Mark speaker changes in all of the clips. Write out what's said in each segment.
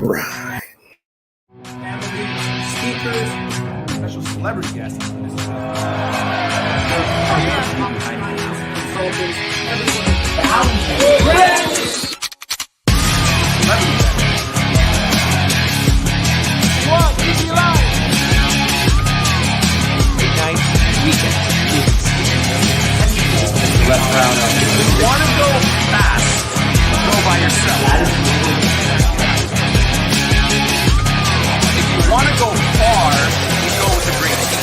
Speaker 1: Right.
Speaker 2: Family, speakers, special celebrity guests. Consultants, midnight weekend. If you want to go fast, go by yourself. If you want to go far, you go with a great team.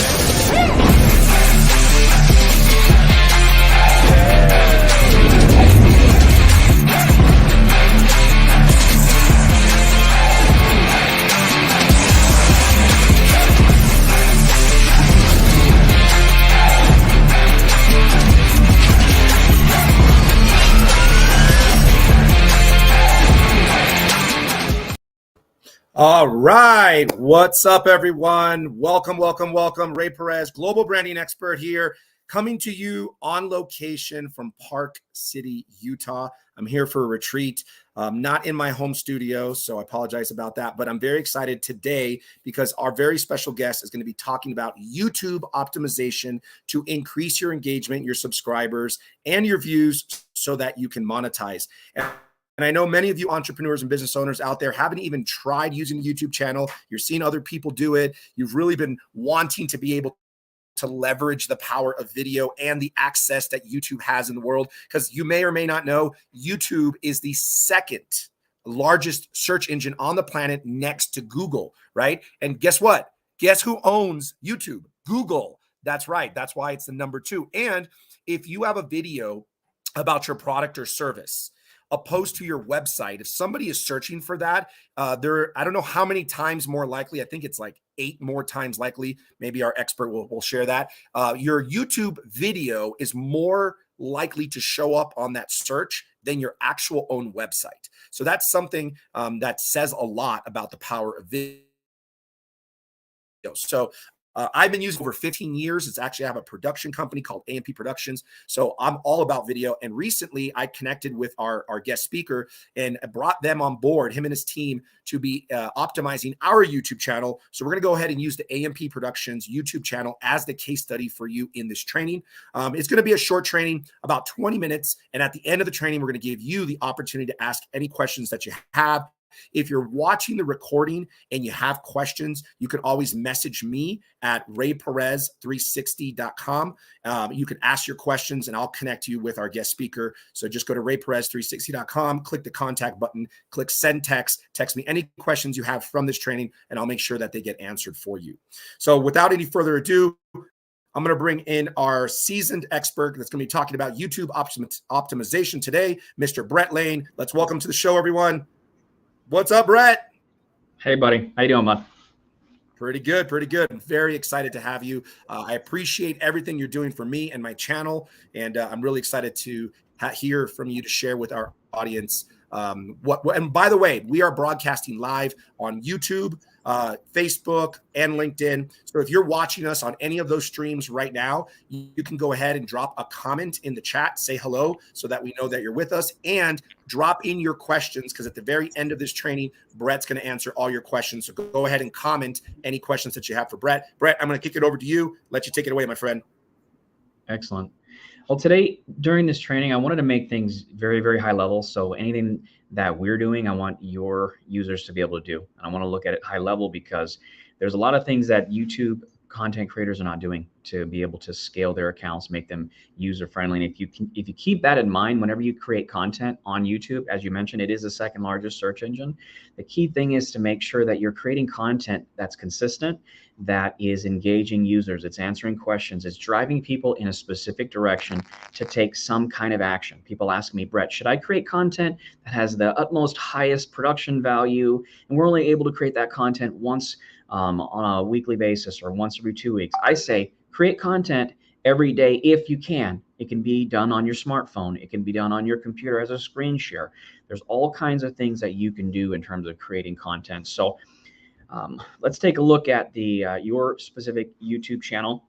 Speaker 1: All right. What's up, everyone? Welcome, welcome, welcome. Ray Perez, global branding expert here, coming to you on location from Park City, Utah. I'm here for a retreat, not in my home studio, so I apologize about that. But I'm very excited today because our very special guest is going to be talking about YouTube optimization to increase your engagement, your subscribers, and your views so that you can monetize. And I know many of you entrepreneurs and business owners out there haven't even tried using a YouTube channel. You're seeing other people do it. You've really been wanting to be able to leverage the power of video and the access that YouTube has in the world. Because you may or may not know, YouTube is the second largest search engine on the planet next to Google, right? And guess what? Guess who owns YouTube? Google. That's right. That's why it's the number 2. And if you have a video about your product or service, a post to your website, if somebody is searching for that, I don't know how many times more likely, I think it's like 8 more times likely, maybe our expert will share that, your YouTube video is more likely to show up on that search than your actual own website. So that's something that says a lot about the power of video. So I've been using over 15 years. It's actually, I have a production company called AMP Productions. So I'm all about video. And recently I connected with our guest speaker and brought them on board, him and his team, to be optimizing our YouTube channel. So we're going to go ahead and use the AMP Productions YouTube channel as the case study for you in this training. It's going to be a short training, about 20 minutes. And at the end of the training, we're going to give you the opportunity to ask any questions that you have. If you're watching the recording and you have questions, you can always message me at rayperez360.com. You can ask your questions and I'll connect you with our guest speaker. So just go to rayperez360.com, click the contact button, click send text, text me any questions you have from this training, and I'll make sure that they get answered for you. So without any further ado, I'm going to bring in our seasoned expert that's going to be talking about YouTube optimization today, Mr. Brett Lane. Let's welcome to the show, everyone. What's up, Brett?
Speaker 3: Hey, buddy. How you doing, bud?
Speaker 1: Pretty good, pretty good. I'm very excited to have you. I appreciate everything you're doing for me and my channel, and I'm really excited to hear from you to share with our audience. And by the way, we are broadcasting live on YouTube, Facebook, and LinkedIn. So if you're watching us on any of those streams right now, you can go ahead and drop a comment in the chat, say hello so that we know that you're with us, and drop in your questions, because at the very end of this training, Brett's going to answer all your questions. So go ahead and comment any questions that you have for Brett. Brett, I'm going to kick it over to you. Let you take it away, my friend.
Speaker 3: Excellent. Well, today during this training, I wanted to make things very, very high level. So anything that we're doing, I want your users to be able to do. And I want to look at it high level because there's a lot of things that YouTube content creators are not doing to be able to scale their accounts, make them user friendly. And if you keep that in mind, whenever you create content on YouTube, as you mentioned, it is the second largest search engine. The key thing is to make sure that you're creating content that's consistent, that is engaging users, it's answering questions, it's driving people in a specific direction to take some kind of action. People ask me, Brett, should I create content that has the utmost highest production value, and we're only able to create that content once on a weekly basis or once every 2 weeks? I say create content every day if you can. It can be done on your smartphone. It can be done on your computer as a screen share. There's all kinds of things that you can do in terms of creating content. So let's take a look at the your specific YouTube channel.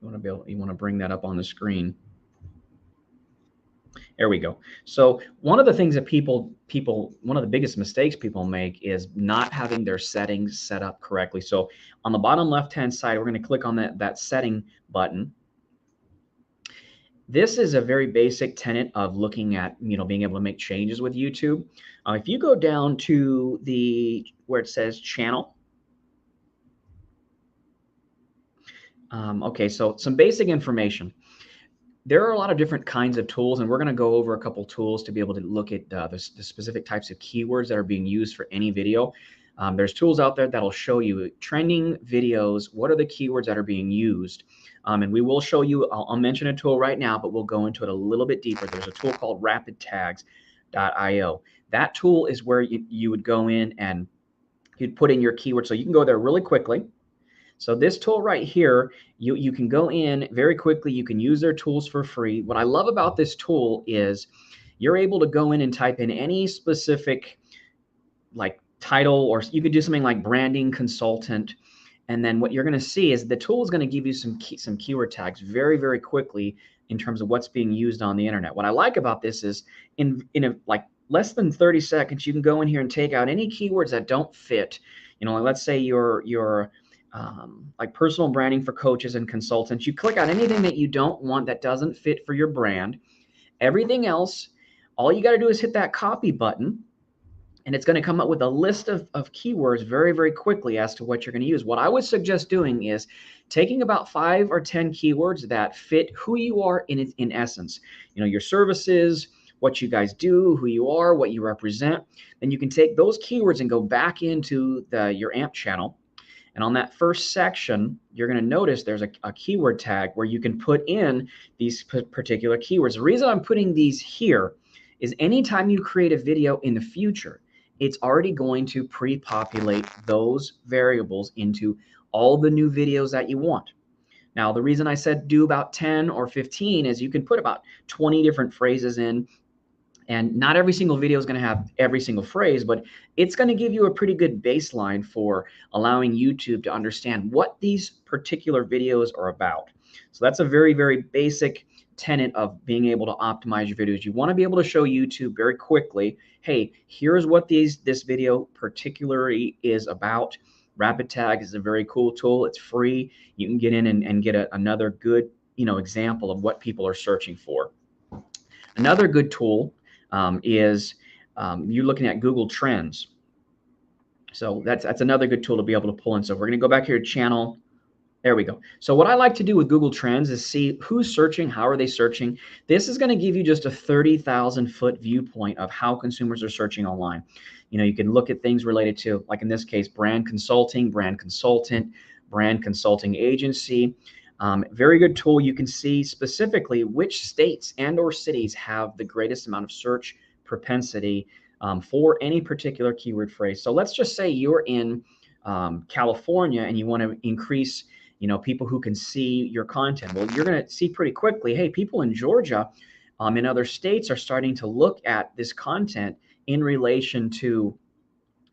Speaker 3: You want to bring that up on the screen. There we go. So one of the things that one of the biggest mistakes people make is not having their settings set up correctly. So on the bottom left-hand side, we're going to click on that setting button. This is a very basic tenet of looking at, being able to make changes with YouTube. If you go down to where it says channel. Okay, so some basic information. There are a lot of different kinds of tools, and we're going to go over a couple tools to be able to look at the specific types of keywords that are being used for any video. There's tools out there that'll show you trending videos, what are the keywords that are being used. And we will show you, I'll mention a tool right now, but we'll go into it a little bit deeper. There's a tool called rapidtags.io. That tool is where you would go in and you'd put in your keyword. So you can go there really quickly. So this tool right here, you can go in very quickly. You can use their tools for free. What I love about this tool is you're able to go in and type in any specific like title, or you could do something like branding consultant. And then what you're going to see is the tool is going to give you some keyword tags very, very quickly in terms of what's being used on the internet. What I like about this is in like less than 30 seconds, you can go in here and take out any keywords that don't fit. Let's say you're like personal branding for coaches and consultants. You click on anything that you don't want, that doesn't fit for your brand. Everything else, all you got to do is hit that copy button, and it's going to come up with a list of keywords very, very quickly as to what you're going to use. What I would suggest doing is taking about 5 or 10 keywords that fit who you are in essence. Your services, what you guys do, who you are, what you represent. Then you can take those keywords and go back into your AMP channel. And on that first section, you're going to notice there's a keyword tag where you can put in these particular keywords. The reason I'm putting these here is anytime you create a video in the future, it's already going to pre-populate those variables into all the new videos that you want. Now, the reason I said do about 10 or 15 is you can put about 20 different phrases in. And not every single video is going to have every single phrase, but it's going to give you a pretty good baseline for allowing YouTube to understand what these particular videos are about. So that's a very, very basic tenet of being able to optimize your videos. You want to be able to show YouTube very quickly, hey, here's what this video particularly is about. Rapid Tag is a very cool tool. It's free. You can get in and get another good example of what people are searching for. Another good tool is you're looking at Google Trends. So that's another good tool to be able to pull in. So we're going to go back here to channel. There we go. So what I like to do with Google Trends is see who's searching, how are they searching. This is going to give you just a 30,000-foot viewpoint of how consumers are searching online. You can look at things related to, like in this case, brand consulting, brand consultant, brand consulting agency. Very good tool. You can see specifically which states and or cities have the greatest amount of search propensity for any particular keyword phrase. So let's just say you're in California and you want to increase, people who can see your content. Well, you're going to see pretty quickly, hey, people in Georgia in other states are starting to look at this content in relation to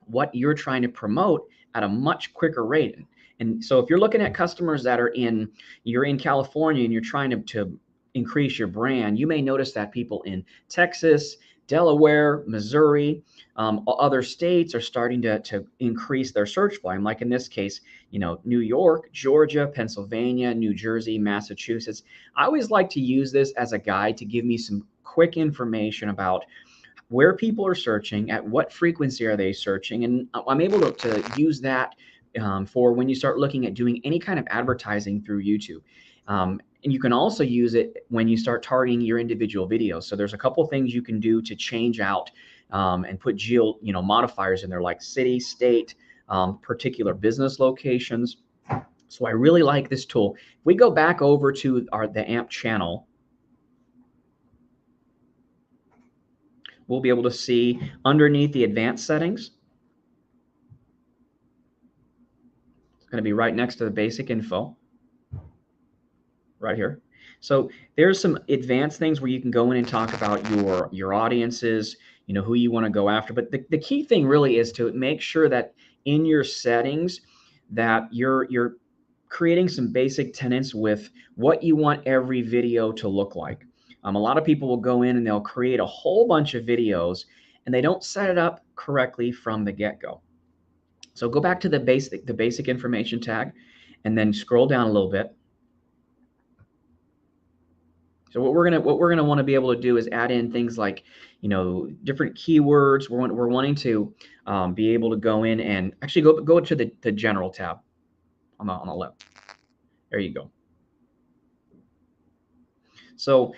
Speaker 3: what you're trying to promote at a much quicker rate. And so if you're looking at customers that you're in California and you're trying to increase your brand, you may notice that people in Texas, Delaware, Missouri, other states are starting to increase their search volume. Like in this case, New York, Georgia, Pennsylvania, New Jersey, Massachusetts. I always like to use this as a guide to give me some quick information about where people are searching, at what frequency are they searching. And I'm able to use that for when you start looking at doing any kind of advertising through YouTube. And you can also use it when you start targeting your individual videos. So there's a couple things you can do to change out and put modifiers in there, like city, state, particular business locations. So I really like this tool. If we go back over to the AMP channel, we'll be able to see underneath the advanced settings. It's going to be right next to the basic info. Right here. So there's some advanced things where you can go in and talk about your audiences, who you want to go after. But the key thing really is to make sure that in your settings that you're creating some basic tenets with what you want every video to look like. A lot of people will go in and they'll create a whole bunch of videos and they don't set it up correctly from the get-go. So go back to the basic information tag and then scroll down a little bit. So what we're gonna want to be able to do is add in things like, different keywords. We're wanting to be able to go in and actually go to the general tab on the left. There you go. So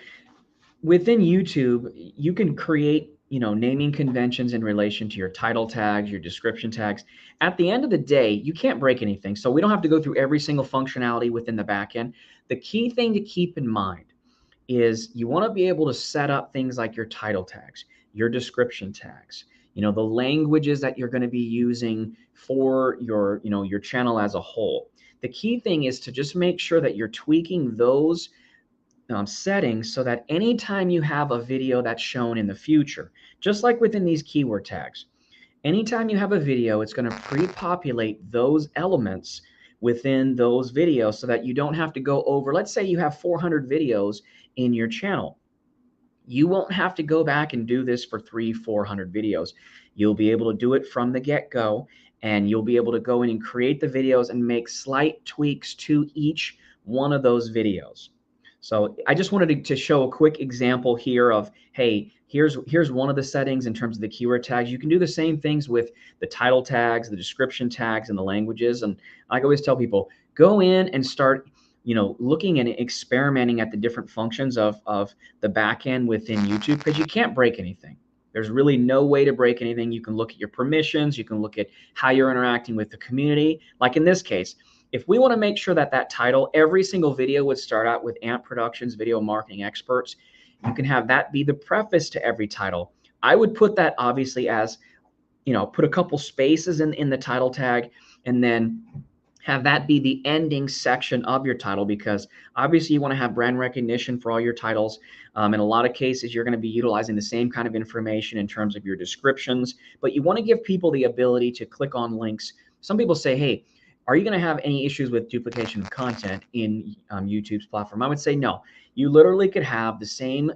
Speaker 3: within YouTube, you can create, naming conventions in relation to your title tags, your description tags. At the end of the day, you can't break anything. So we don't have to go through every single functionality within the backend. The key thing to keep in mind is you want to be able to set up things like your title tags, your description tags, the languages that you're going to be using for your, your channel as a whole. The key thing is to just make sure that you're tweaking those settings so that anytime you have a video that's shown in the future, just like within these keyword tags, anytime you have a video, it's going to pre-populate those elements within those videos so that you don't have to go over. Let's say you have 400 videos in your channel. You won't have to go back and do this for 300-400 videos. You'll be able to do it from the get-go, and you'll be able to go in and create the videos and make slight tweaks to each one of those videos. So I just wanted to show a quick example here of, hey, here's one of the settings in terms of the keyword tags. You can do the same things with the title tags, the description tags, and the languages. And I always tell people, go in and start, looking and experimenting at the different functions of the back end within YouTube, because you can't break anything. There's really no way to break anything. You can look at your permissions. You can look at how you're interacting with the community. Like in this case, if we want to make sure that title, every single video would start out with AMP Productions Video Marketing Experts, you can have that be the preface to every title. I would put that obviously as, put a couple spaces in the title tag, and then have that be the ending section of your title, because obviously you want to have brand recognition for all your titles. In a lot of cases, you're going to be utilizing the same kind of information in terms of your descriptions, but you want to give people the ability to click on links. Some people say, hey, are you going to have any issues with duplication of content in YouTube's platform? I would say no. You literally could have the same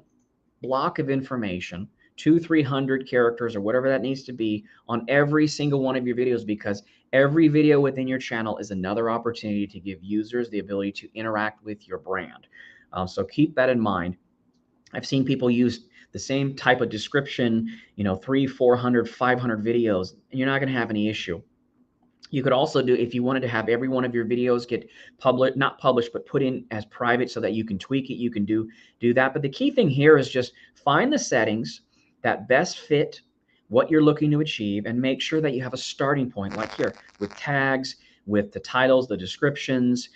Speaker 3: block of information, 200-300 characters or whatever that needs to be, on every single one of your videos, because every video within your channel is another opportunity to give users the ability to interact with your brand. So keep that in mind. I've seen people use the same type of description, 300, 400, 500 videos, and you're not going to have any issue. You could also do, if you wanted to have every one of your videos get published, not published, but put in as private so that you can tweak it, you can do that. But the key thing here is just find the settings that best fit what you're looking to achieve, and make sure that you have a starting point, like here with tags, with the titles, the descriptions,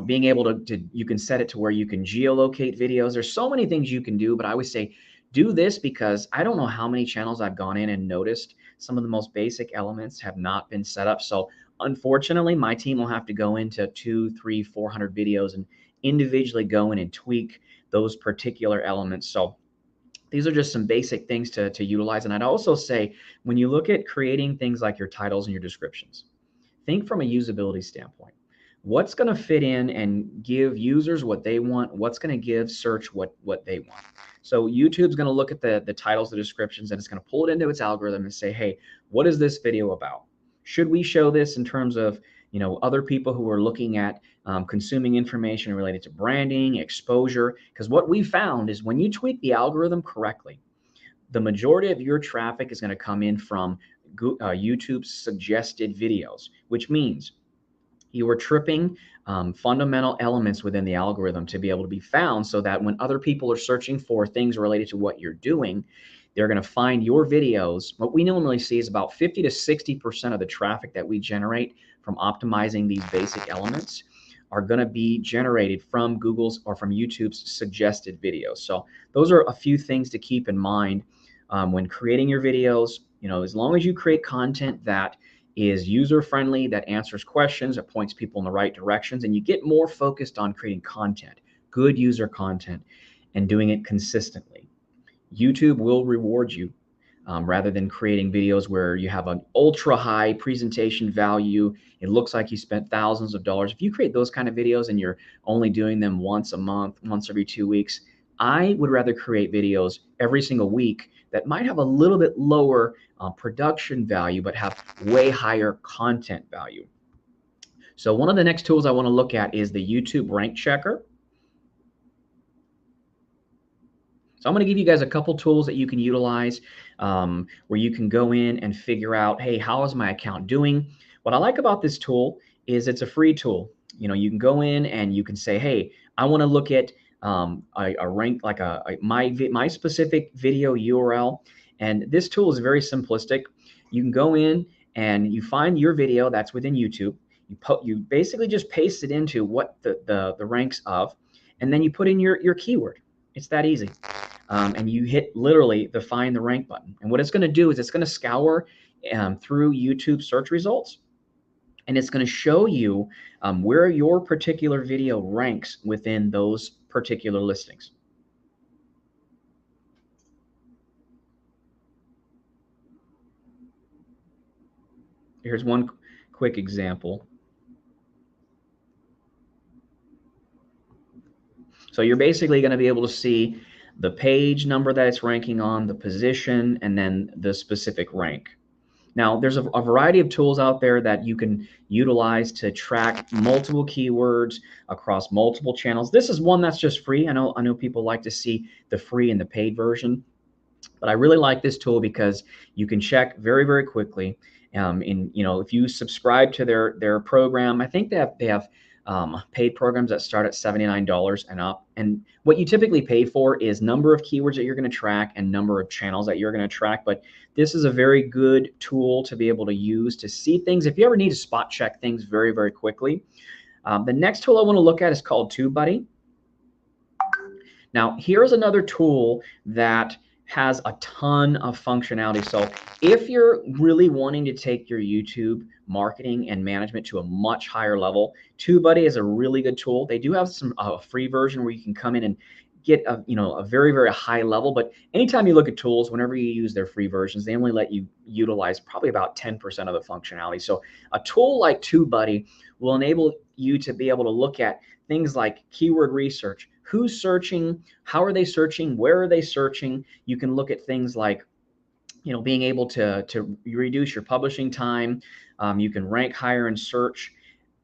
Speaker 3: being able to you can set it to where you can geolocate videos. There's so many things you can do, but I always say do this, because I don't know how many channels I've gone in and noticed some of the most basic elements have not been set up. So unfortunately, my team will have to go into 200, 300, 400 videos and individually go in and tweak those particular elements. So these are just some basic things to utilize. And I'd also say, when you look at creating things like your titles and your descriptions, think from a usability standpoint. What's going to fit in and give users what they want? What's going to give search what they want? So YouTube's going to look at the titles, the descriptions, and it's going to pull it into its algorithm and say, hey, what is this video about? Should we show this in terms of, other people who are looking at consuming information related to branding, exposure? Because what we found is when you tweak the algorithm correctly, the majority of your traffic is going to come in from YouTube's suggested videos, which means you are tripping fundamental elements within the algorithm to be able to be found, so that when other people are searching for things related to what you're doing, they're going to find your videos. What we normally see is about 50 to 60% of the traffic that we generate from optimizing these basic elements are going to be generated from Google's or from YouTube's suggested videos. So those are a few things to keep in mind when creating your videos. As long as you create content that is user-friendly, that answers questions, that points people in the right directions, and you get more focused on creating content, good user content, and doing it consistently, YouTube will reward you rather than creating videos where you have an ultra high presentation value. It looks like you spent thousands of dollars. If you create those kind of videos and you're only doing them once a month, once every 2 weeks, I would rather create videos every single week that might have a little bit lower production value, but have way higher content value. So one of the next tools I want to look at is the YouTube Rank Checker. So I'm going to give you guys a couple tools that you can utilize where you can go in and figure out, hey, how is my account doing? What I like about this tool is it's a free tool. You know, you can go in and you can say, hey, I want to look at a rank, like my specific video URL. And this tool is very simplistic. You can go in and you find your video that's within YouTube. You basically just paste it into what the ranks of, and then you put in your keyword. It's that easy. And you hit literally the find the rank button. And what it's going to do is it's going to scour through YouTube search results, and it's going to show you where your particular video ranks within those particular listings. Here's one quick example. So you're basically going to be able to see the page number that it's ranking on, the position, and then the specific rank. Now, there's a variety of tools out there that you can utilize to track multiple keywords across multiple channels. This is one that's just free. I know people like to see the free and the paid version, but I really like this tool because you can check very, very quickly. If you subscribe to their program, I think they have paid programs that start at $79 and up. And what you typically pay for is number of keywords that you're going to track and number of channels that you're going to track. But this is a very good tool to be able to use to see things. If you ever need to spot check things very, very quickly. The next tool I want to look at is called TubeBuddy. Now, here's another tool that has a ton of functionality. So if you're really wanting to take your YouTube marketing and management to a much higher level, TubeBuddy is a really good tool. They do have some free version where you can come in and get a very, very high level. But anytime you look at tools, whenever you use their free versions, they only let you utilize probably about 10% of the functionality. So a tool like TubeBuddy will enable you to be able to look at things like keyword research. Who's searching? How are they searching? Where are they searching? You can look at things like, being able to reduce your publishing time. You can rank higher in search.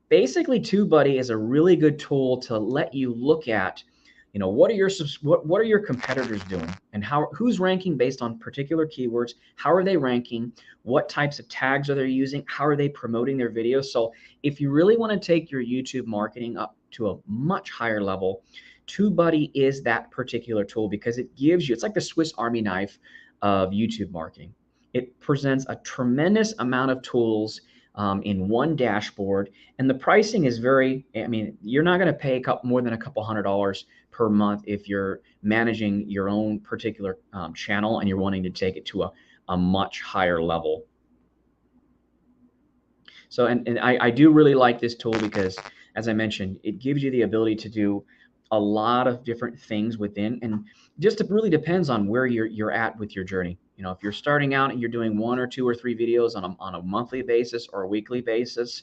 Speaker 3: Basically, TubeBuddy is a really good tool to let you look at, what are your competitors doing, and who's ranking based on particular keywords? How are they ranking? What types of tags are they using? How are they promoting their videos? So if you really want to take your YouTube marketing up to a much higher level, TubeBuddy is that particular tool because it gives you, it's like the Swiss Army knife of YouTube marketing. It presents a tremendous amount of tools in one dashboard, and the pricing is you're not going to pay more than a couple $100 per month if you're managing your own particular channel and you're wanting to take it to a much higher level. So, and I do really like this tool because, as I mentioned, it gives you the ability to do a lot of different things within, and just it really depends on where you're at with your journey. If you're starting out and you're doing 1 or 2 or 3 videos on a monthly basis or a weekly basis,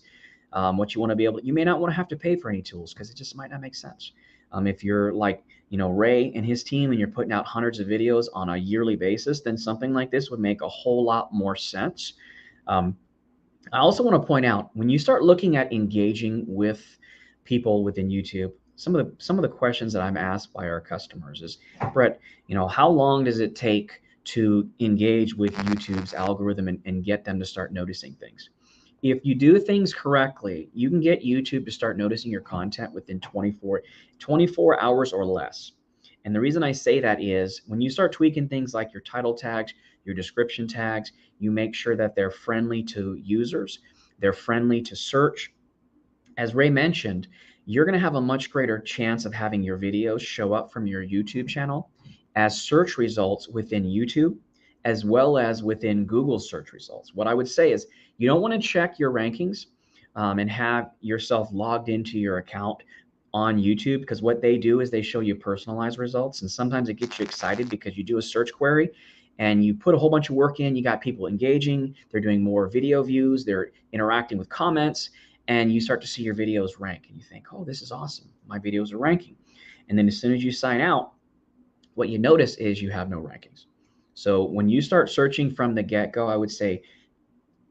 Speaker 3: what you want to be able to, you may not want to have to pay for any tools because it just might not make sense. If you're like, Ray and his team and you're putting out hundreds of videos on a yearly basis, then something like this would make a whole lot more sense. I also want to point out, when you start looking at engaging with people within YouTube, some of the questions that I'm asked by our customers is, Brett, how long does it take to engage with YouTube's algorithm and get them to start noticing things? If you do things correctly, you can get YouTube to start noticing your content within 24 hours or less. And the reason I say that is when you start tweaking things like your title tags, your description tags, you make sure that they're friendly to users, they're friendly to search. As Ray mentioned, you're going to have a much greater chance of having your videos show up from your YouTube channel as search results within YouTube, as well as within Google search results. What I would say is you don't want to check your rankings and have yourself logged into your account on YouTube, because what they do is they show you personalized results, and sometimes it gets you excited because you do a search query and you put a whole bunch of work in, you got people engaging, they're doing more video views, they're interacting with comments, and you start to see your videos rank. And you think, oh, this is awesome. My videos are ranking. And then as soon as you sign out, what you notice is you have no rankings. So when you start searching from the get-go, I would say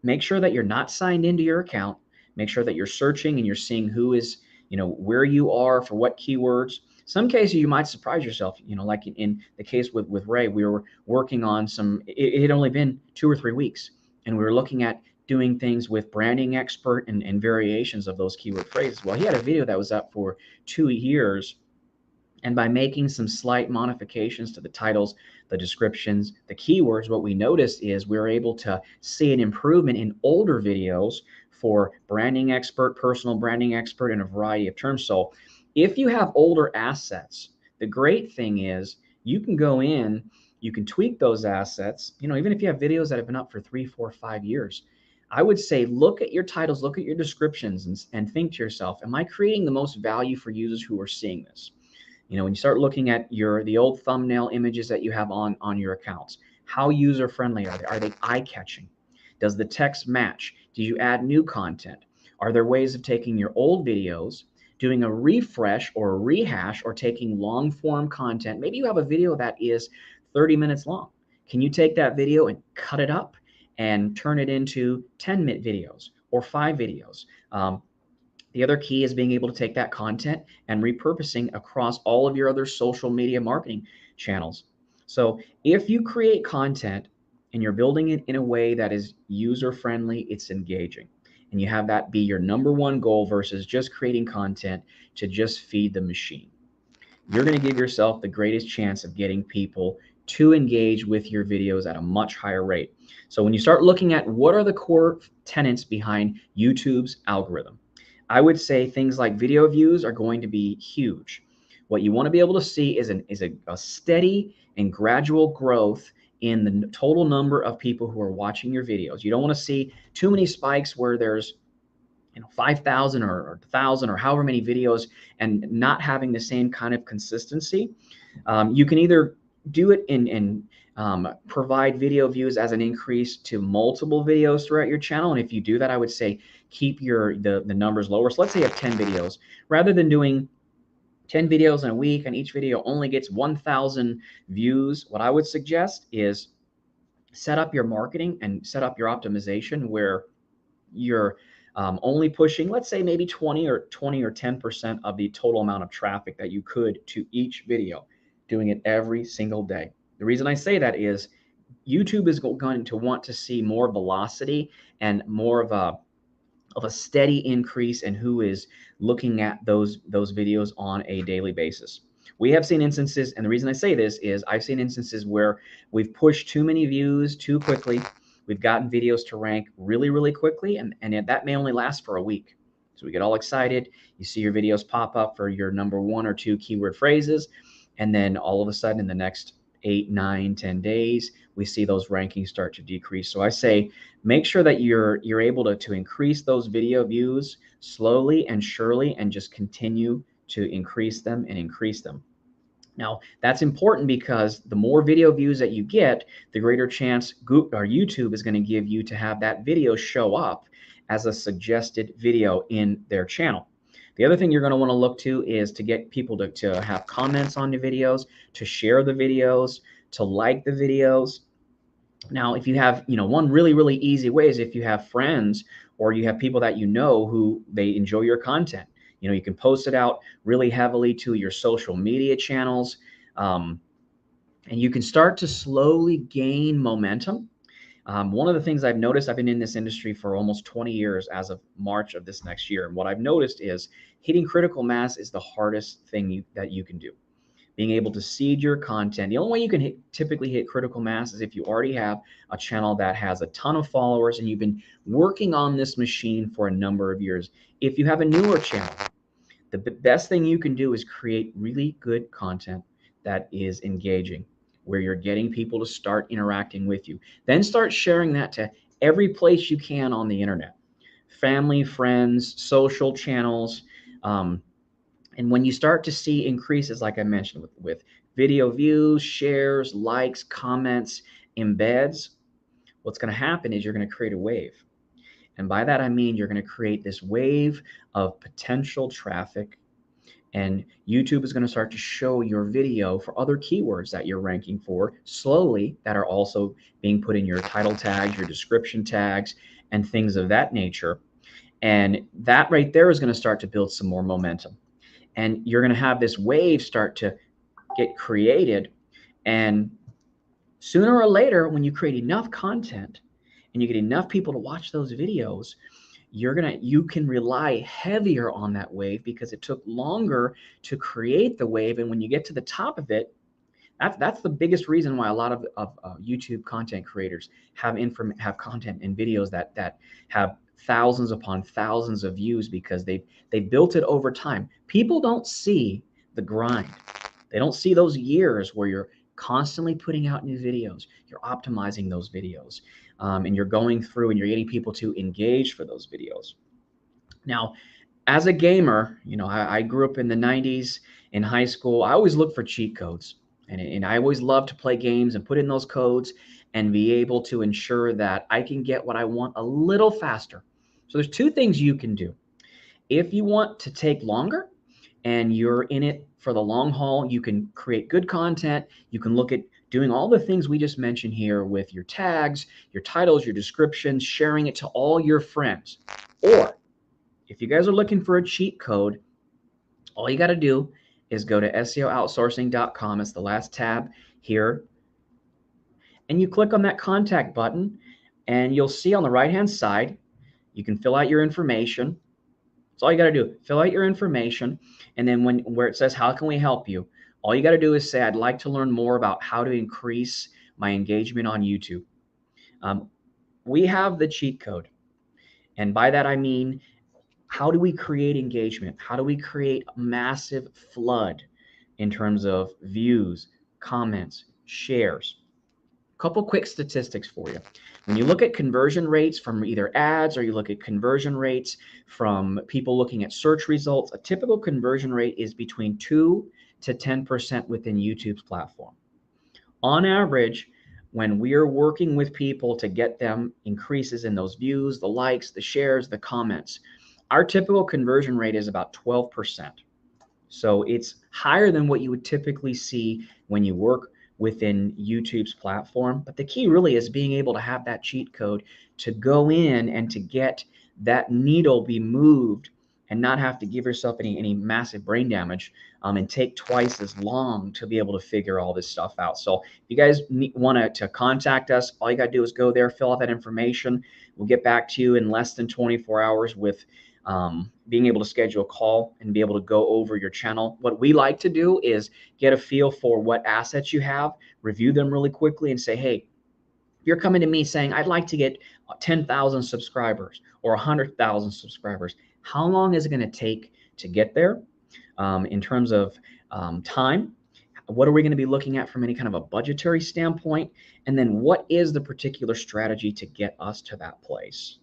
Speaker 3: make sure that you're not signed into your account. Make sure that you're searching and you're seeing who is, where you are for what keywords. Some cases you might surprise yourself, like in the case with Ray, we were working on it had only been 2 or 3 weeks, and we were looking at doing things with branding expert and variations of those keyword phrases. Well, he had a video that was up for 2 years, and by making some slight modifications to the titles, the descriptions, the keywords, what we noticed is we were able to see an improvement in older videos for branding expert, personal branding expert, and a variety of terms. So if you have older assets, the great thing is you can go in, you can tweak those assets, even if you have videos that have been up for 3, 4, 5 years. I would say look at your titles, look at your descriptions, and think to yourself, am I creating the most value for users who are seeing this? When you start looking at the old thumbnail images that you have on your accounts, how user friendly are they? Are they eye catching? Does the text match? Do you add new content? Are there ways of taking your old videos, doing a refresh or a rehash, or taking long form content? Maybe you have a video that is 30 minutes long. Can you take that video and cut it up and turn it into 10-minute videos or 5 videos? The other key is being able to take that content and repurposing across all of your other social media marketing channels. So if you create content and you're building it in a way that is user-friendly, it's engaging, and you have that be your number one goal versus just creating content to just feed the machine, you're going to give yourself the greatest chance of getting people to engage with your videos at a much higher rate. So when you start looking at what are the core tenets behind YouTube's algorithm, I would say things like video views are going to be huge. What you want to be able to see is a steady and gradual growth in the total number of people who are watching your videos. You don't want to see too many spikes where there's 5,000 or 1,000 or however many videos and not having the same kind of consistency. You can either do it and provide video views as an increase to multiple videos throughout your channel. And if you do that, I would say keep the numbers lower. So let's say you have 10 videos. Rather than doing 10 videos in a week and each video only gets 1,000 views, what I would suggest is set up your marketing and set up your optimization where you're only pushing, let's say maybe 20 or 10% of the total amount of traffic that you could to each video, doing it every single day. The reason I say that is YouTube is going to want to see more velocity and more of a steady increase in who is looking at those videos on a daily basis. We have seen instances, and the reason I say this is I've seen instances where we've pushed too many views too quickly. We've gotten videos to rank really, really quickly, and that may only last for a week. So we get all excited. You see your videos pop up for your number 1 or 2 keyword phrases, and then all of a sudden in the next 8, 9, 10 days, we see those rankings start to decrease. So I say make sure that you're able to increase those video views slowly and surely, and just continue to increase them and increase them. Now, that's important because the more video views that you get, the greater chance YouTube is going to give you to have that video show up as a suggested video in their channel. The other thing you're going to want to look to is to get people to have comments on the videos, to share the videos, to like the videos. Now, if you have, one really, really easy way is if you have friends or you have people that who they enjoy your content. You can post it out really heavily to your social media channels, and you can start to slowly gain momentum. One of the things I've noticed, I've been in this industry for almost 20 years as of March of this next year. And what I've noticed is hitting critical mass is the hardest thing that you can do. Being able to seed your content. The only way you can typically hit critical mass is if you already have a channel that has a ton of followers and you've been working on this machine for a number of years. If you have a newer channel, the best thing you can do is create really good content that is engaging, where you're getting people to start interacting with you. Then start sharing that to every place you can on the internet. Family, friends, social channels. And when you start to see increases, like I mentioned, with video views, shares, likes, comments, embeds, what's going to happen is you're going to create a wave. And by that, I mean you're going to create this wave of potential traffic, and YouTube is going to start to show your video for other keywords that you're ranking for slowly that are also being put in your title tags, your description tags, and things of that nature. And that right there is going to start to build some more momentum. And you're going to have this wave start to get created. And sooner or later, when you create enough content and you get enough people to watch those videos, you can rely heavier on that wave because it took longer to create the wave. And when you get to the top of it, that's the biggest reason why a lot of YouTube content creators have content and videos that have thousands upon thousands of views, because they built it over time. People don't see the grind. They don't see those years where you're constantly putting out new videos, you're optimizing those videos, and you're going through and you're getting people to engage for those videos. Now, as a gamer, I grew up in the 90s in high school. I always looked for cheat codes, and I always loved to play games and put in those codes and be able to ensure that I can get what I want a little faster. So there's two things you can do. If you want to take longer and you're in it for the long haul, you can create good content. You can look at doing all the things we just mentioned here with your tags, your titles, your descriptions, sharing it to all your friends. Or if you guys are looking for a cheat code, all you got to do is go to SEOoutsourcing.com. It's the last tab here. And you click on that contact button, and you'll see on the right-hand side, you can fill out your information. That's all you got to do. Fill out your information. And then where it says, how can we help you? All you got to do is say, I'd like to learn more about how to increase my engagement on YouTube. We have the cheat code. And by that, I mean, how do we create engagement? How do we create a massive flood in terms of views, comments, shares? A couple quick statistics for you. When you look at conversion rates from either ads, or you look at conversion rates from people looking at search results, a typical conversion rate is between 2 to 10% within YouTube's platform. On average, when we are working with people to get them increases in those views, the likes, the shares, the comments, our typical conversion rate is about 12%. So it's higher than what you would typically see when you work within YouTube's platform. But the key really is being able to have that cheat code to go in and to get that needle be moved and not have to give yourself any massive brain damage, and take twice as long to be able to figure all this stuff out. So if you guys want to contact us, all you got to do is go there, fill out that information. We'll get back to you in less than 24 hours with being able to schedule a call and be able to go over your channel. What we like to do is get a feel for what assets you have, review them really quickly, and say, hey, you're coming to me saying, I'd like to get 10,000 subscribers or 100,000 subscribers. How long is it going to take to get there in terms of time? What are we going to be looking at from any kind of a budgetary standpoint? And then what is the particular strategy to get us to that place?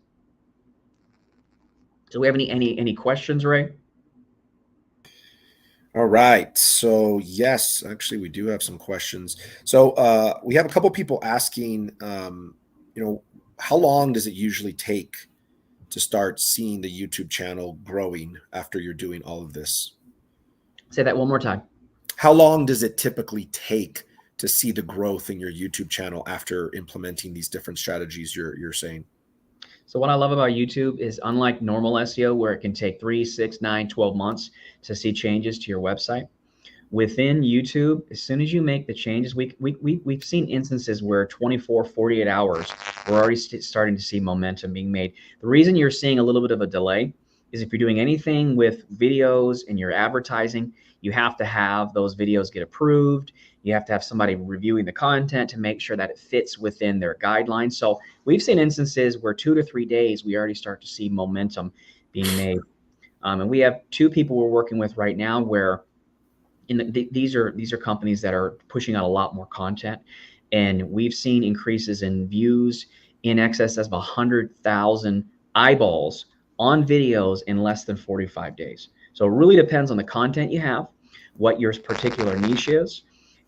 Speaker 3: Do we have any questions, Ray?
Speaker 1: All right. So yes, actually, we do have some questions. So we have a couple people asking, how long does it usually take to start seeing the YouTube channel growing after you're doing all of this?
Speaker 3: Say that one more time.
Speaker 1: How long does it typically take to see the growth in your YouTube channel after implementing these different strategies you're saying?
Speaker 3: So what I love about YouTube is, unlike normal SEO, where it can take 3, 6, 9, 12 months to see changes to your website, within YouTube, as soon as you make the changes, we've seen instances where 24, 48 hours, we're already starting to see momentum being made. The reason you're seeing a little bit of a delay is if you're doing anything with videos and you're advertising, you have to have those videos get approved. You have to have somebody reviewing the content to make sure that it fits within their guidelines. So we've seen instances where 2 to 3 days, we already start to see momentum being made. And we have 2 people we're working with right now where these are companies that are pushing out a lot more content. And we've seen increases in views in excess of 100,000 eyeballs on videos in less than 45 days. So it really depends on the content you have, what your particular niche is,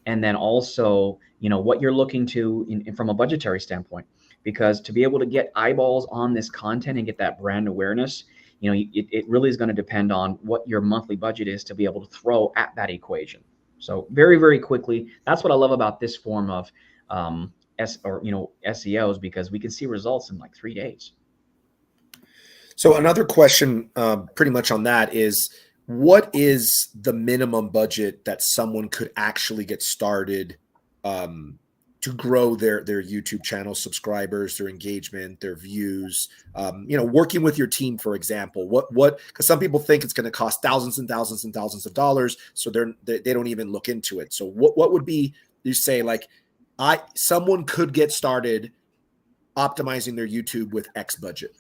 Speaker 3: and then also, what you're looking to from a budgetary standpoint, because to be able to get eyeballs on this content and get that brand awareness, it really is going to depend on what your monthly budget is to be able to throw at that equation. So very, very quickly, that's what I love about this form of SEOs, because we can see results in like 3 days.
Speaker 1: So another question pretty much on that is, what is the minimum budget that someone could actually get started to grow their YouTube channel subscribers, their engagement, their views? Working with your team, for example, what because some people think it's going to cost thousands and thousands and thousands of dollars, so they don't even look into it. So what would be, you say, like, someone could get started optimizing their YouTube with X budget?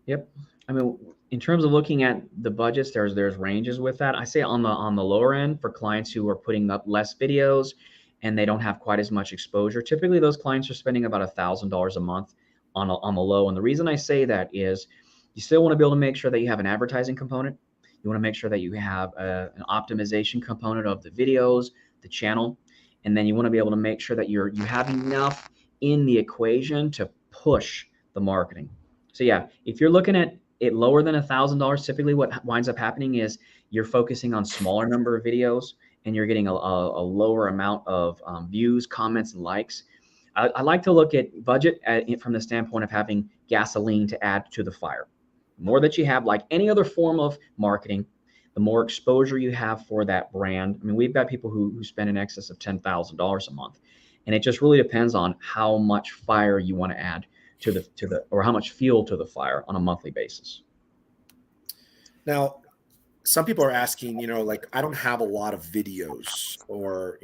Speaker 3: Yep. I mean, in terms of looking at the budgets, there's ranges with that. I say on the lower end, for clients who are putting up less videos and they don't have quite as much exposure, typically those clients are spending about $1,000 a month on the low. And the reason I say that is, you still want to be able to make sure that you have an advertising component. You want to make sure that you have an optimization component of the videos, the channel, and then you want to be able to make sure that you have enough in the equation to push the marketing. So yeah, if you're looking at it lower than $1,000, typically what winds up happening is you're focusing on smaller number of videos and you're getting a lower amount of views, comments, and likes. I like to look at budget from the standpoint of having gasoline to add to the fire. The more that you have, like any other form of marketing, the more exposure you have for that brand. I mean, we've got people who spend in excess of $10,000 a month, and it just really depends on how much fire you want to add to the or how much fuel to the fire on a monthly basis.
Speaker 1: Now, some people are asking, like, I don't have a lot of videos, or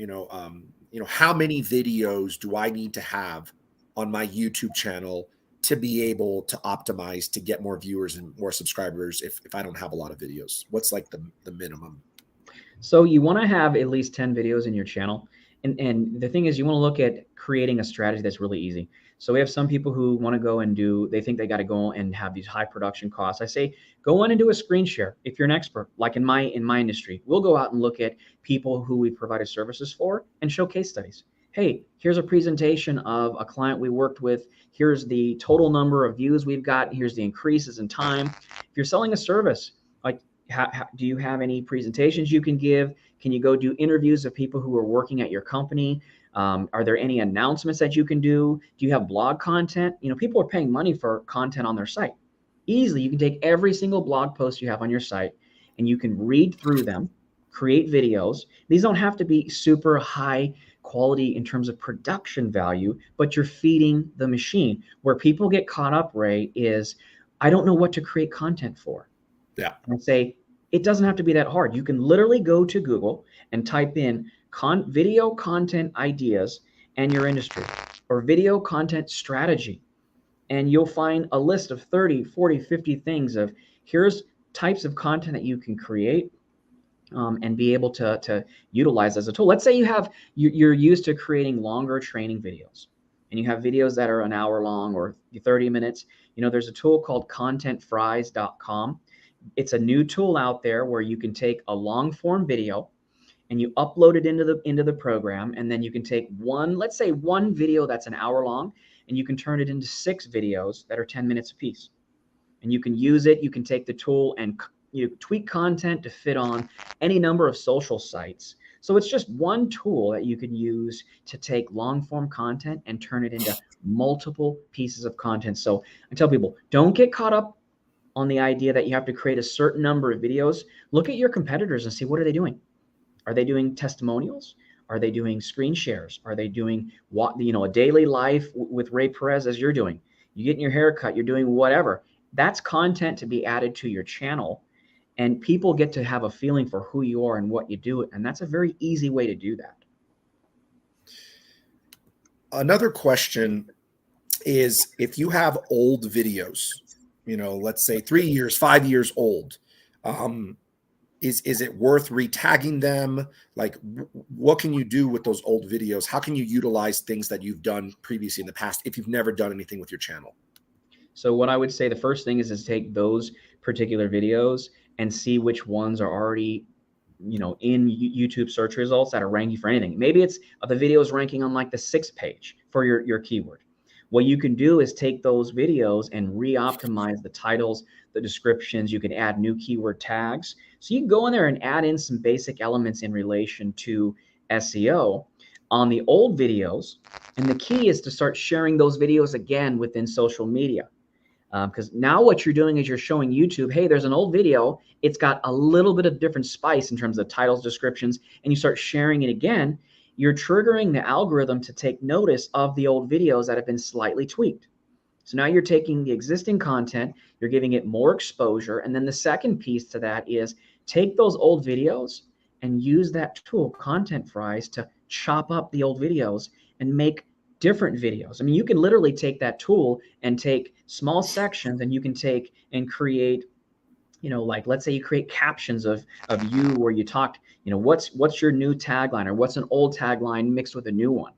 Speaker 1: how many videos do I need to have on my YouTube channel to be able to optimize to get more viewers and more subscribers if I don't have a lot of videos? What's like the minimum?
Speaker 3: So you want to have at least 10 videos in your channel. And the thing is, you want to look at creating a strategy that's really easy. So we have some people who want to go and they think they got to go and have these high production costs. I say, go on and do a screen share. If you're an expert, like in my industry, we'll go out and look at people who we provided services for and show case studies. Hey, here's a presentation of a client we worked with. Here's the total number of views we've got. Here's the increases in time. If you're selling a service, like, do you have any presentations you can give? Can you go do interviews of people who are working at your company? Are there any announcements that you can do? Do you have blog content? People are paying money for content on their site. Easily, you can take every single blog post you have on your site and you can read through them, create videos. These don't have to be super high quality in terms of production value, but you're feeding the machine. Where people get caught up, Ray, is, I don't know what to create content for.
Speaker 1: Yeah.
Speaker 3: And say, it doesn't have to be that hard. You can literally go to Google and type in video content ideas and your industry, or video content strategy. And you'll find a list of 30, 40, 50 things of, here's types of content that you can create and be able to utilize as a tool. Let's say you're used to creating longer training videos, and you have videos that are an hour long or 30 minutes. There's a tool called contentfries.com. It's a new tool out there where you can take a long form video and you upload it into the program, and then you can take let's say one video that's an hour long, and you can turn it into 6 videos that are 10 minutes apiece. And you can use it. You can take the tool and tweak content to fit on any number of social sites. So it's just one tool that you can use to take long form content and turn it into multiple pieces of content. So I tell people, don't get caught up on the idea that you have to create a certain number of videos. Look at your competitors and see, what are they doing? Are they doing testimonials? Are they doing screen shares? Are they doing a daily life with Ray Perez, as you're doing? You getting your hair cut, you're doing whatever. That's content to be added to your channel, and people get to have a feeling for who you are and what you do. And that's a very easy way to do that.
Speaker 1: Another question is, if you have old videos, let's say 3 years, 5 years old, is it worth retagging them? Like, what can you do with those old videos? How can you utilize things that you've done previously in the past if you've never done anything with your channel?
Speaker 3: So what I would say, the first thing is take those particular videos and see which ones are already in YouTube search results that are ranking for anything. Maybe it's the video is ranking on like the 6th page for your keyword. What you can do is take those videos and re-optimize the titles, the descriptions. You can add new keyword tags. So you can go in there and add in some basic elements in relation to SEO on the old videos. And the key is to start sharing those videos again within social media. Because now what you're doing is you're showing YouTube, hey, there's an old video. It's got a little bit of different spice in terms of titles, descriptions, and you start sharing it again. You're triggering the algorithm to take notice of the old videos that have been slightly tweaked. So now you're taking the existing content, you're giving it more exposure. And then the second piece to that is take those old videos and use that tool, Content Fries, to chop up the old videos and make different videos. I mean, you can literally take that tool and take small sections, and you can take and create, like let's say you create captions of you where you talked, what's your new tagline, or what's an old tagline mixed with a new one.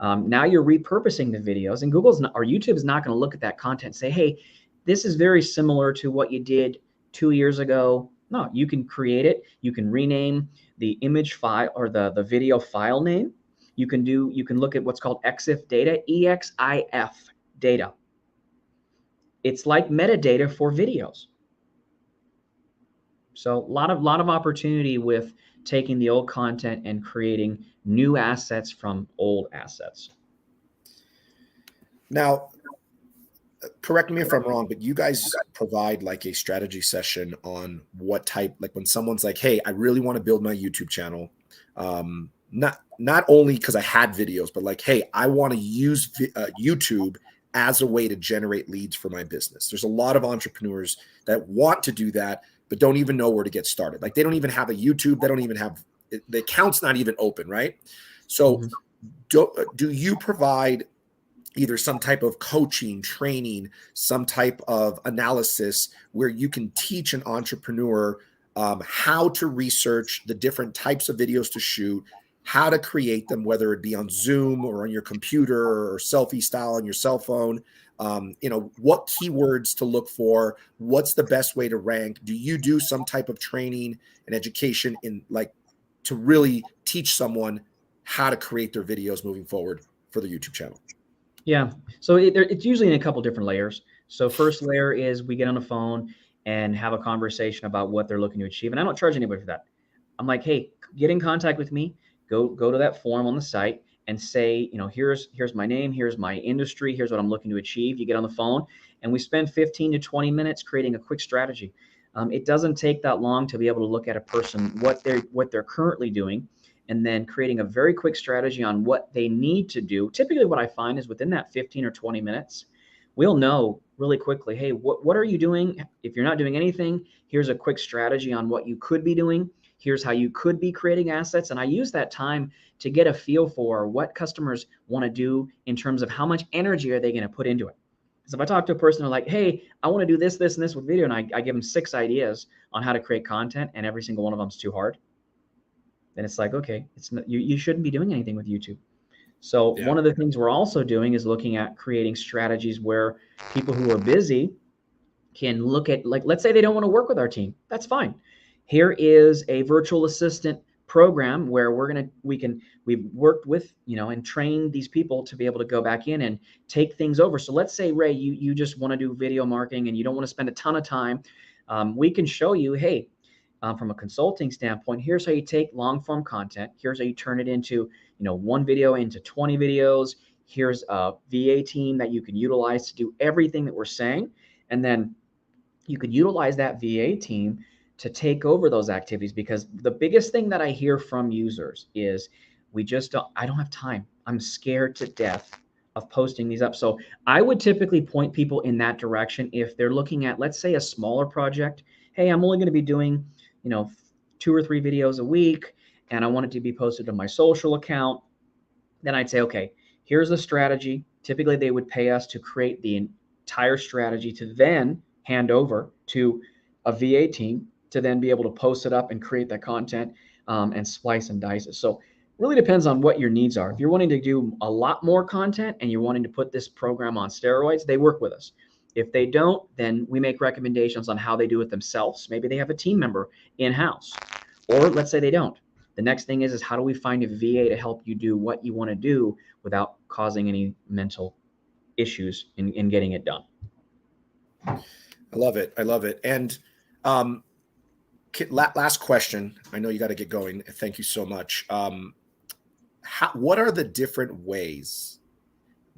Speaker 3: Now you're repurposing the videos, and YouTube is not going to look at that content and say, hey, this is very similar to what you did 2 years ago. No, you can create it. You can rename the image file or the video file name. You can look at what's called EXIF data, EXIF data. It's like metadata for videos. So a lot of opportunity with taking the old content and creating new assets from old assets.
Speaker 1: Now, correct me if I'm wrong, but you guys provide like a strategy session on what type, like when someone's like, hey, I really want to build my YouTube channel. Not only because I had videos, but like, hey, I want to use YouTube as a way to generate leads for my business. There's a lot of entrepreneurs that want to do that, but don't even know where to get started. Like they don't even have a YouTube. They don't even have, the account's not even open, right? So do you provide either some type of coaching, training, some type of analysis where you can teach an entrepreneur how to research the different types of videos to shoot, how to create them, whether it be on Zoom or on your computer or selfie style on your cell phone, what keywords to look for, what's the best way to rank? Do you do some type of training and education to really teach someone how to create their videos moving forward for the YouTube channel?
Speaker 3: Yeah. So it's usually in a couple different layers. So first layer is we get on the phone and have a conversation about what they're looking to achieve. And I don't charge anybody for that. I'm like, hey, get in contact with me. Go to that form on the site and say, here's my name, here's my industry, here's what I'm looking to achieve. You get on the phone and we spend 15 to 20 minutes creating a quick strategy. It doesn't take that long to be able to look at a person, what they're currently doing, and then creating a very quick strategy on what they need to do. Typically what I find is within that 15 or 20 minutes, we'll know really quickly, hey, what are you doing? If you're not doing anything, here's a quick strategy on what you could be doing. Here's how you could be creating assets. And I use that time to get a feel for what customers want to do in terms of how much energy are they going to put into it. Because if I talk to a person, they're like, hey, I want to do this, this, and this with video, and I give them 6 ideas on how to create content, and every single one of them is too hard, then it's like, okay, it's not, you shouldn't be doing anything with YouTube. So one of the things we're also doing is looking at creating strategies where people who are busy can look at, like, let's say they don't want to work with our team. That's fine. Here is a virtual assistant program where we've worked with, and trained these people to be able to go back in and take things over. So let's say, Ray, you just want to do video marketing and you don't want to spend a ton of time. We can show you, hey, from a consulting standpoint, here's how you take long form content. Here's how you turn it into, 1 video into 20 videos. Here's a VA team that you can utilize to do everything that we're saying. And then you could utilize that VA team to take over those activities, because the biggest thing that I hear from users is I don't have time. I'm scared to death of posting these up. So I would typically point people in that direction if they're looking at, let's say, a smaller project. Hey, I'm only going to be doing, 2 or 3 videos a week, and I want it to be posted to my social account. Then I'd say, okay, here's the strategy. Typically they would pay us to create the entire strategy to then hand over to a VA team to then be able to post it up and create that content and splice and dice it. So really depends on what your needs are. If you're wanting to do a lot more content and you're wanting to put this program on steroids, they work with us. If they don't, then we make recommendations on how they do it themselves. Maybe they have a team member in-house. Or let's say they don't. The next thing is how do we find a VA to help you do what you want to do without causing any mental issues in getting it done?
Speaker 1: I love it. I love it. And last question. I know you got to get going. Thank you so much. What are the different ways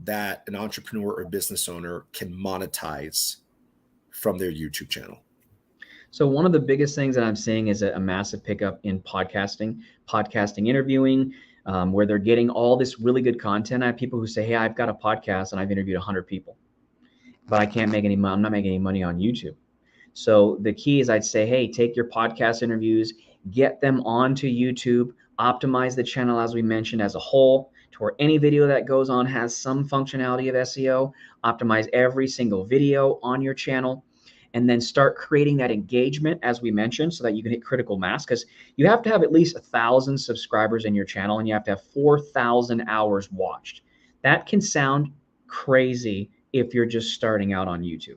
Speaker 1: that an entrepreneur or business owner can monetize from their YouTube channel?
Speaker 3: So one of the biggest things that I'm seeing is a massive pickup in podcasting interviewing, where they're getting all this really good content. I have people who say, hey, I've got a podcast and I've interviewed 100 people, but I can't make any money. I'm not making any money on YouTube. So the key is I'd say, hey, take your podcast interviews, get them onto YouTube, optimize the channel, as we mentioned, as a whole, to where any video that goes on has some functionality of SEO. Optimize every single video on your channel, and then start creating that engagement, as we mentioned, so that you can hit critical mass, because you have to have at least 1,000 subscribers in your channel and you have to have 4,000 hours watched. That can sound crazy if you're just starting out on YouTube,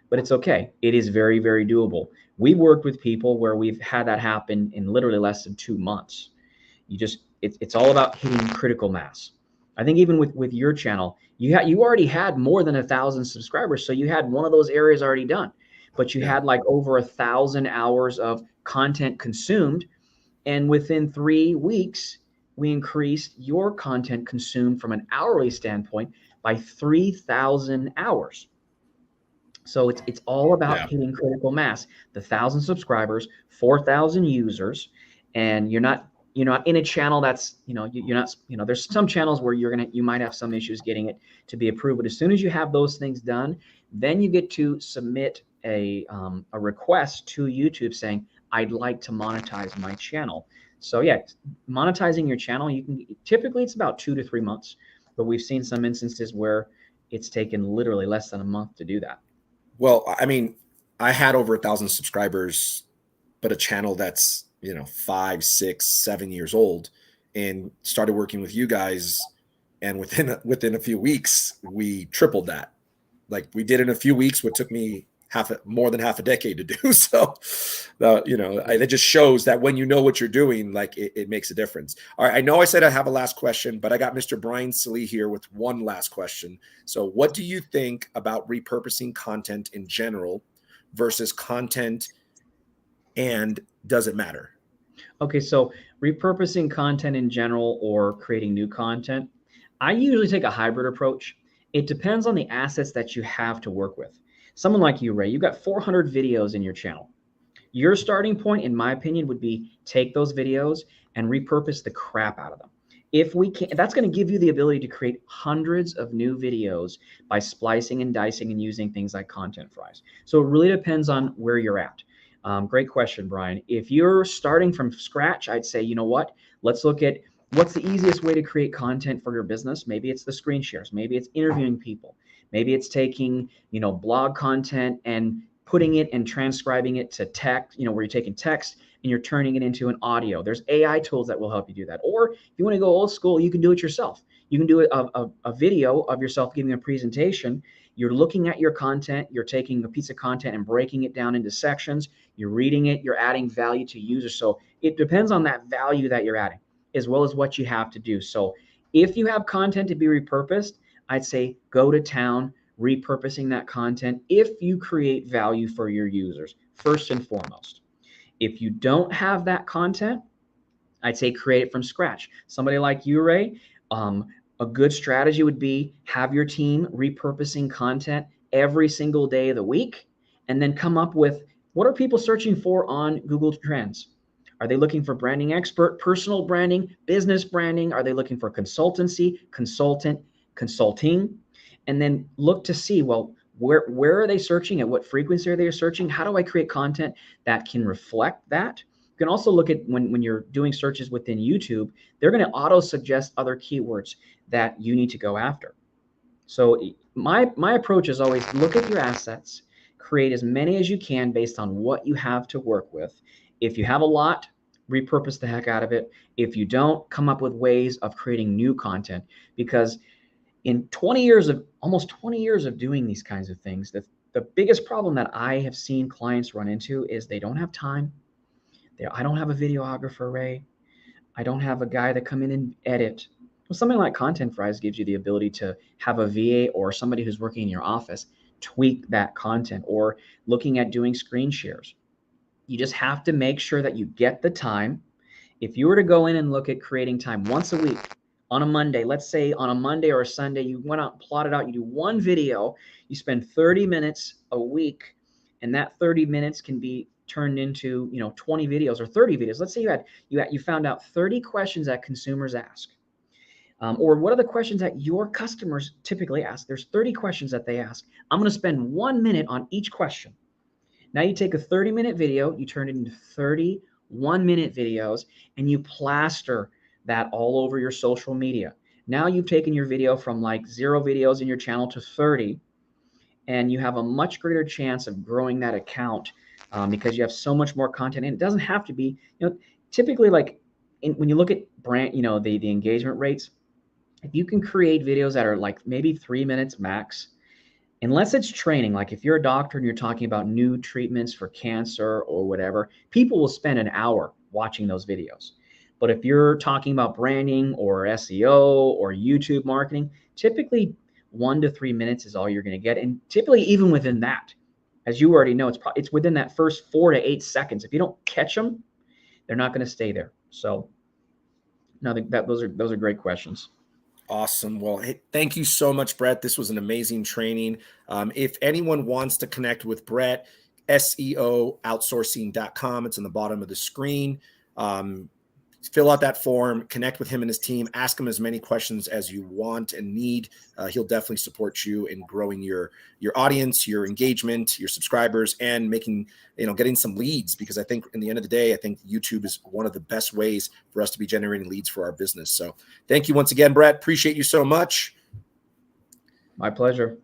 Speaker 3: but it's okay. It is very, very doable. We've worked with people where we've had that happen in literally less than 2 months. It's all about hitting critical mass. I think even with your channel, you already had more than 1,000 subscribers, so you had one of those areas already done, but you had like over 1,000 hours of content consumed, and within 3 weeks, we increased your content consumed from an hourly standpoint by 3,000 hours. So it's all about hitting critical mass. The 1,000 subscribers, 4,000 users, and you're not in a channel that's you're not there's some channels where you might have some issues getting it to be approved. But as soon as you have those things done, then you get to submit a request to YouTube saying, I'd like to monetize my channel. So yeah, monetizing your channel, typically it's about 2 to 3 months, but we've seen some instances where it's taken literally less than a month to do that.
Speaker 1: Well, I mean, I had over 1,000 subscribers, but a channel that's 5, 6, 7 years old, and started working with you guys, and within a few weeks we tripled that. Like, we did in a few weeks what took me more than half a decade to do. So it just shows that when you know what you're doing, like it makes a difference. All right, I know I said I have a last question, but I got Mr. Brian Salee here with one last question. So what do you think about repurposing content in general versus content, and does it matter?
Speaker 3: Okay, so repurposing content in general or creating new content, I usually take a hybrid approach. It depends on the assets that you have to work with. Someone like you, Ray, you've got 400 videos in your channel. Your starting point, in my opinion, would be take those videos and repurpose the crap out of them. If we can, that's going to give you the ability to create hundreds of new videos by splicing and dicing and using things like content fries. So it really depends on where you're at. Great question, Brian. If you're starting from scratch, I'd say, you know what? Let's look at what's the easiest way to create content for your business. Maybe it's the screen shares. Maybe it's interviewing people. Maybe it's taking, blog content and putting it and transcribing it to text, where you're taking text and you're turning it into an audio. There's AI tools that will help you do that. Or if you want to go old school, you can do it yourself. You can do a video of yourself giving a presentation. You're looking at your content. You're taking a piece of content and breaking it down into sections. You're reading it. You're adding value to users. So it depends on that value that you're adding, as well as what you have to do. So if you have content to be repurposed, I'd say go to town, repurposing that content if you create value for your users, first and foremost. If you don't have that content, I'd say create it from scratch. Somebody like you, Ray, a good strategy would be have your team repurposing content every single day of the week, and then come up with, what are people searching for on Google Trends? Are they looking for branding expert, personal branding, business branding? Are they looking for consultancy, consulting? And then look to see, well, where are they searching? At what frequency are they searching? How do I create content that can reflect that? You can also look at when you're doing searches within YouTube, they're going to auto suggest other keywords that you need to go after. So my approach is always look at your assets, create as many as you can based on what you have to work with. If you have a lot, repurpose the heck out of it. If you don't, come up with ways of creating new content, because in almost 20 years of doing these kinds of things, the biggest problem that I have seen clients run into is they don't have time. I don't have a videographer, Ray. I don't have a guy that come in and edit. Well, something like Content Fries gives you the ability to have a VA or somebody who's working in your office tweak that content, or looking at doing screen shares. You just have to make sure that you get the time. If you were to go in and look at creating time once a week on a Monday, let's say on a Monday or a Sunday, you went out and plotted out, you do one video, you spend 30 minutes a week, and that 30 minutes can be turned into, 20 videos or 30 videos. Let's say you found out 30 questions that consumers ask. Or what are the questions that your customers typically ask? There's 30 questions that they ask. I'm going to spend 1 minute on each question. Now you take a 30-minute video, you turn it into 30 1-minute videos, and you plaster that all over your social media. Now you've taken your video from like 0 videos in your channel to 30, and you have a much greater chance of growing that account because you have so much more content. And it doesn't have to be, typically like when you look at brand, the engagement rates, if you can create videos that are like maybe 3 minutes max, unless it's training, like if you're a doctor and you're talking about new treatments for cancer or whatever, people will spend an hour watching those videos. But if you're talking about branding or SEO or YouTube marketing, typically 1 to 3 minutes is all you're going to get. And typically even within that, as you already know, it's within that first 4 to 8 seconds. If you don't catch them, they're not going to stay there. So no, those are great questions.
Speaker 1: Awesome. Well, hey, thank you so much, Brett. This was an amazing training. If anyone wants to connect with Brett, SEOoutsourcing.com. It's on the bottom of the screen. Fill out that form, connect with him and his team, ask him as many questions as you want and need. He'll definitely support you in growing your audience, your engagement, your subscribers, and making, getting some leads, because I think in the end of the day, I think YouTube is one of the best ways for us to be generating leads for our business. So thank you once again, Brett. Appreciate you so much.
Speaker 3: My pleasure.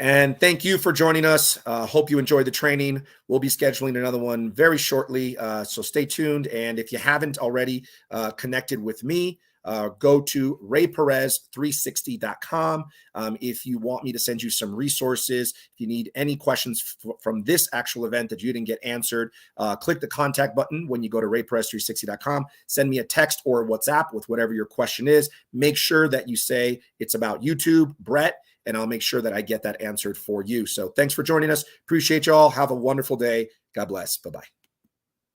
Speaker 1: And thank you for joining us. Hope you enjoyed the training. We'll be scheduling another one very shortly, so stay tuned. And if you haven't already connected with me, go to rayperez360.com. If you want me to send you some resources, if you need any questions from this actual event that you didn't get answered, click the contact button when you go to rayperez360.com. Send me a text or WhatsApp with whatever your question is. Make sure that you say it's about YouTube, Brett, and I'll make sure that I get that answered for you. So thanks for joining us. Appreciate y'all. Have a wonderful day. God bless. Bye-bye.